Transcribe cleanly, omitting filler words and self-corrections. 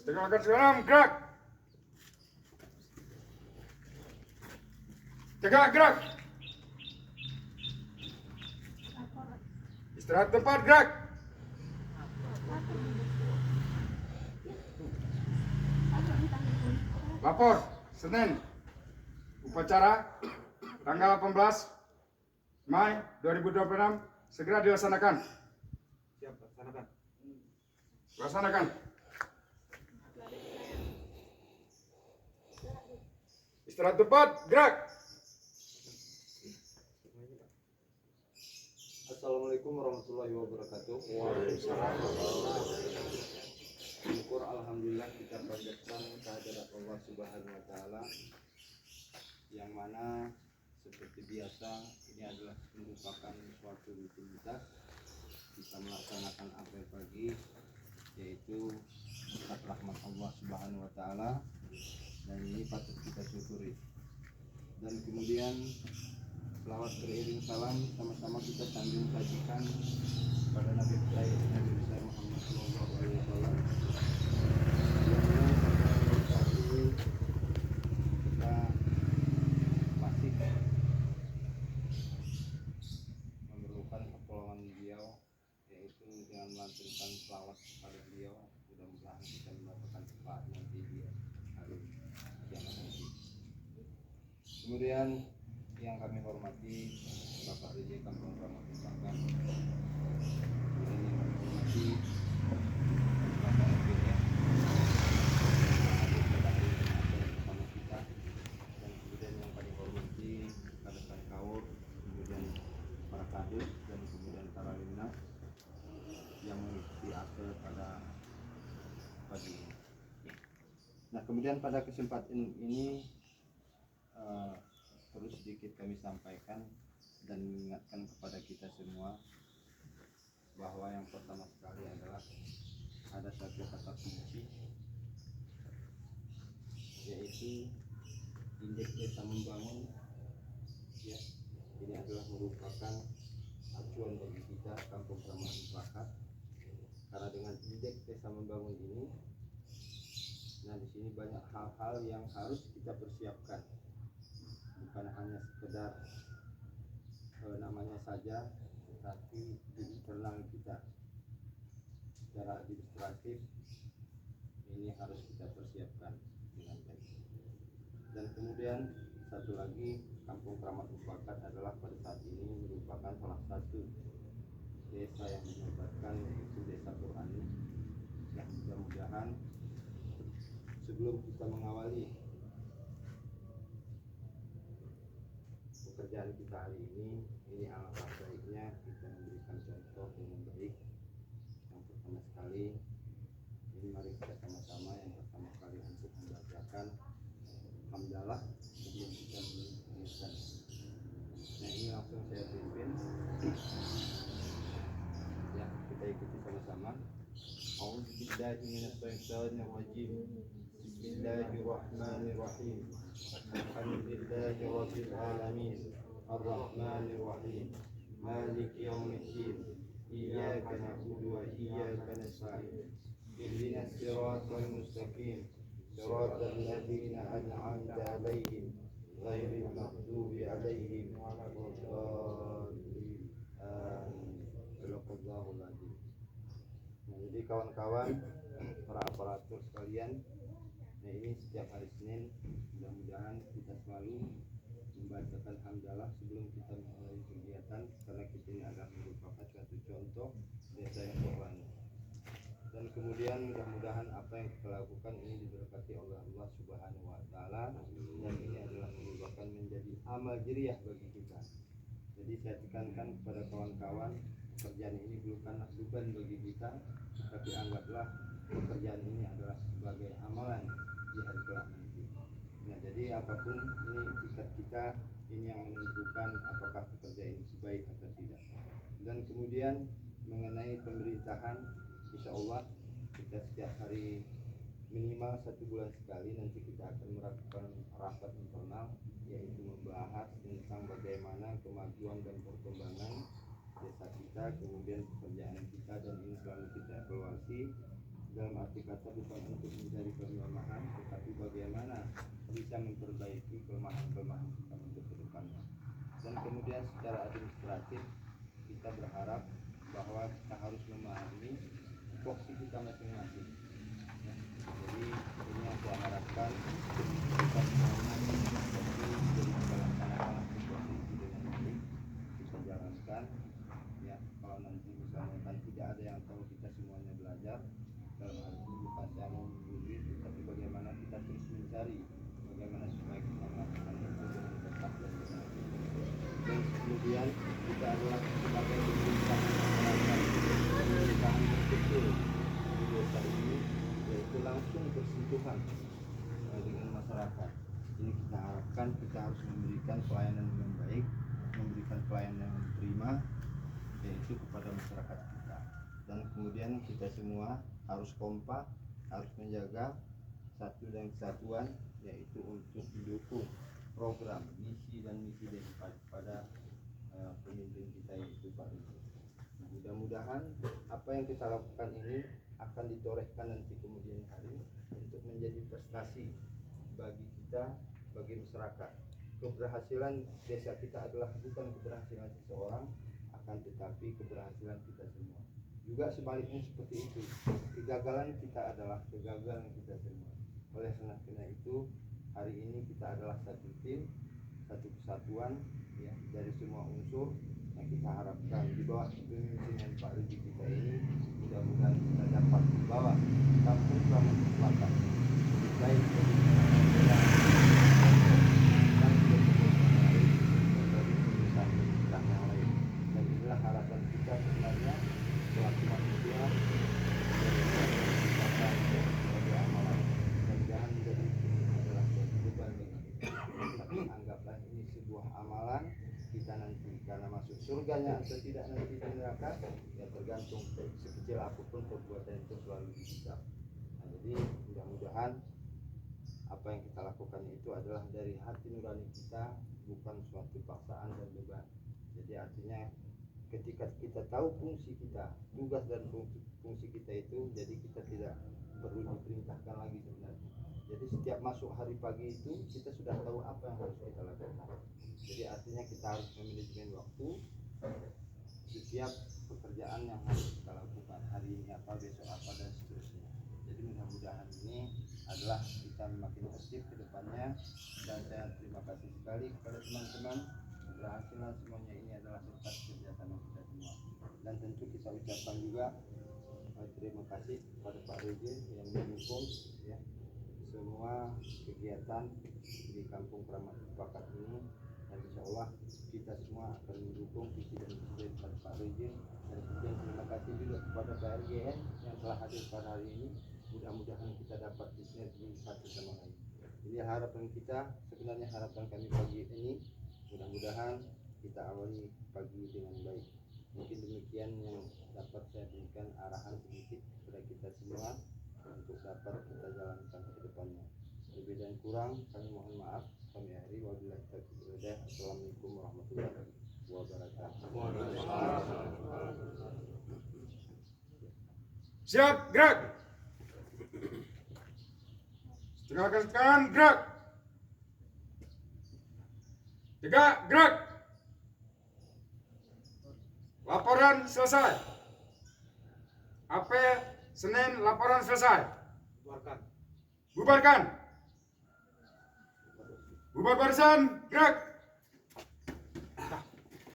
Tegakkan sekarang, gerak. Tegak, gerak. Istirahat tempat, gerak. Lapor, Senin, upacara tanggal 18 Mei 2026 segera dilaksanakan. Siap, laksanakan. Laksanakan. Istirahat tempat, gerak. Assalamualaikum warahmatullahi wabarakatuh. Syukur alhamdulillah kita panjatkan kehadirat Allah Subhanahu wa taala yang mana seperti biasa ini adalah merupakan suatu rutinitas kita melaksanakan apel pagi, yaitu berkat rahmat Allah Subhanahu wa taala, dan ini patut kita syukuri. Dan kemudian selawat beriring salam sama-sama kita sambil sajikan pada Nabi besar Muhammad Sallallahu Alaihi Wasallam. Kita masih memerlukan pertolongan beliau, yaitu dengan melantunkan selawat kepada beliau. Mudah-mudahan kita mendapatkan syafaat nanti di hari kiamat nanti. Kemudian yang kami hormati Bapak DJ Kampung Ramah Pusaka, kemudian yang kami hormati Bapak Erwin ya, pada hari ini bersama kita, dan kemudian yang kami hormati rekan kaur, kemudian para kadus, dan kemudian para limnas yang mengikuti apel pada pagi ini. Nah, kemudian pada kesempatan ini perlu sedikit kami sampaikan dan mengingatkan kepada kita semua bahwa yang pertama sekali adalah ada satu kata kunci, yaitu indeks desa membangun ya. Ini adalah merupakan acuan bagi kita Kampung Ramah Mufakat, karena dengan indeks desa membangun ini, nah di sini banyak hal-hal yang harus kita persiapkan, bukan hanya sekedar namanya saja, tetapi di internal kita secara administratif ini harus kita persiapkan dengan baik. Dan kemudian satu lagi, Kampung Kramat Mufakat adalah pada saat ini merupakan salah satu desa yang dinobatkan, yaitu desa Qurani. Ya, mudah-mudahan sebelum kita mengawali pekerjaan kita hari ini alangkah baiknya kita memberikan contoh yang baik. Yang pertama sekali, ini mari kita sama-sama yang pertama kali untuk membacakan hamdalah sebelum kita melanjutkan. Nah, ini langsung saya pimpin. Ya, kita ikuti sama-sama. A'udzubillahi minasyaitonirrajim. Bismillahirrahmanirrahim. Alhamdulillahi rabbil alamin. Ar-Rahmanir Rahim. Maliki yaumiddin. Iyyaka na'budu wa iyyaka nasta'in. Ihdinas siratal mustaqim. Siratal ladzina an'amta 'alaihim ghairil maghdubi 'alaihim waladdallin. Sadaqallahul adzim. Nah, jadi kawan-kawan, para aparatur sekalian, nah ini setiap hari Senin mudah-mudahan kita selalu membacakan hamdalah sebelum kita memulai kegiatan, karena kita ini adalah merupakan suatu contoh desa yang Qurani. Dan kemudian mudah-mudahan apa yang kita lakukan ini diberkati oleh Allah Subhanahu wa taala, dan ini adalah merupakan menjadi amal jariah bagi kita. Jadi saya tekankan kepada kawan-kawan, pekerjaan ini bukanlah beban bagi kita, tapi anggaplah pekerjaan ini adalah sebagai amalan di hari kelak nanti. Nah, jadi apapun ini etikat kita, ini yang menentukan apakah pekerjaan ini baik atau tidak. Dan kemudian mengenai pemerintahan, insya Allah kita setiap hari minimal 1 bulan sekali nanti kita akan melakukan rapat internal, yaitu membahas tentang bagaimana kemajuan dan perkembangan desa kita, kemudian pekerjaan kita, dan ini selalu kita evaluasi dalam arti kata bukan untuk mencari memperbaiki kelemahan-kelemahan kita untuk ke depannya. Dan kemudian secara administratif kita berharap bahwa kita harus memahami tupoksi kita masing-masing. Ya, jadi ini yang saya harapkan kita semuanya jadi kita laksanakan tupoksi itu dengan baik, kita jalankan. Ya, kalau nanti misalnya kan tidak ada yang tahu, kita semuanya belajar. Dalam hal ini bukan saya mau menggurui, tapi bagaimana kita terus mencari bagaimana supaya kita melakukan itu dengan tepat dan benar. Dan kemudian kita adalah sebagai pemerintahan masyarakat, pemerintahan terkecil di desa ini, yaitu langsung bersentuhan dengan masyarakat. Ini kita harapkan kita harus memberikan pelayanan yang baik, memberikan pelayanan yang prima, yaitu kepada masyarakat kita. Dan kemudian kita semua harus kompak, harus menjaga satu dan kesatuan, yaitu untuk mendukung program, misi dan misi daripada pemimpin kita, yaitu Pak Rizky. Mudah-mudahan apa yang kita lakukan ini akan ditorehkan nanti kemudian hari untuk menjadi prestasi bagi kita, bagi masyarakat. Keberhasilan desa kita adalah bukan keberhasilan seseorang, akan tetapi keberhasilan kita semua. Juga sebaliknya seperti itu, kegagalan kita adalah kegagalan kita semua. Oleh karena itu, hari ini kita adalah satu tim, satu kesatuan, ya, dari semua unsur yang kita harapkan di bawah kepemimpinan Pak Rizky kita ini, mudah-mudahan kita dapat membawa kampung Kramat Selatan lebih baik dari dan dari perusahaan yang lain. Dan inilah harapan kita sebenarnya selaku manusia sebagai amalan, dan jangan menjadi ini adalah suatu beban bagi kita, tapi anggaplah ini sebuah amalan kita nanti, karena masuk surganya atau tidak nanti di neraka ya tergantung sekecil apapun perbuatan itu selalu dihisab. Nah, jadi mudah-mudahan apa yang kita lakukan itu adalah dari hati nurani kita, bukan suatu paksaan dan beban. Jadi artinya ketika kita tahu fungsi kita, tugas dan fungsi kita itu, jadi kita tidak perlu diperintahkan lagi sebenarnya. Jadi setiap masuk hari pagi itu kita sudah tahu apa yang harus kita lakukan. Jadi artinya kita harus memanajemen waktu setiap pekerjaan yang harus kita lakukan, hari ini apa, besok apa, dan seterusnya. Jadi mudah-mudahan ini adalah kita makin aktif ke depannya. Dan saya terima kasih sekali kepada teman-teman. Keberhasilan semuanya ini adalah berkat kerjasama kita semua. Dan tentu kita ucapkan juga terima kasih kepada Pak Rizky yang mendukung ya semua kegiatan di Kampung Kramat Bakat ini. Dan insya Allah kita semua akan mendukung visi dan misi dari Pak Rizky. Dan kemudian terima kasih juga kepada Pak RGN yang telah hadir pada hari ini. Mudah-mudahan kita dapat bersinergi satu sama lain. Ini harapan kita, sebenarnya harapan kami pagi ini. Mudah-mudahan kita awali pagi dengan baik. Mungkin demikian yang dapat saya berikan arahan sedikit kepada kita semua untuk dapat kita jalankan ke depannya. Lebih dan kurang kami mohon maaf. Kami akhiri, wabillahi taufiq wal hidayah. Assalamualaikum warahmatullahi wabarakatuh. Siap, gerak. Setengah kanan, gerak. Tegak, gerak. Laporan selesai. AP Senin, laporan selesai. Bubarkan. Bubar barisan, gerak.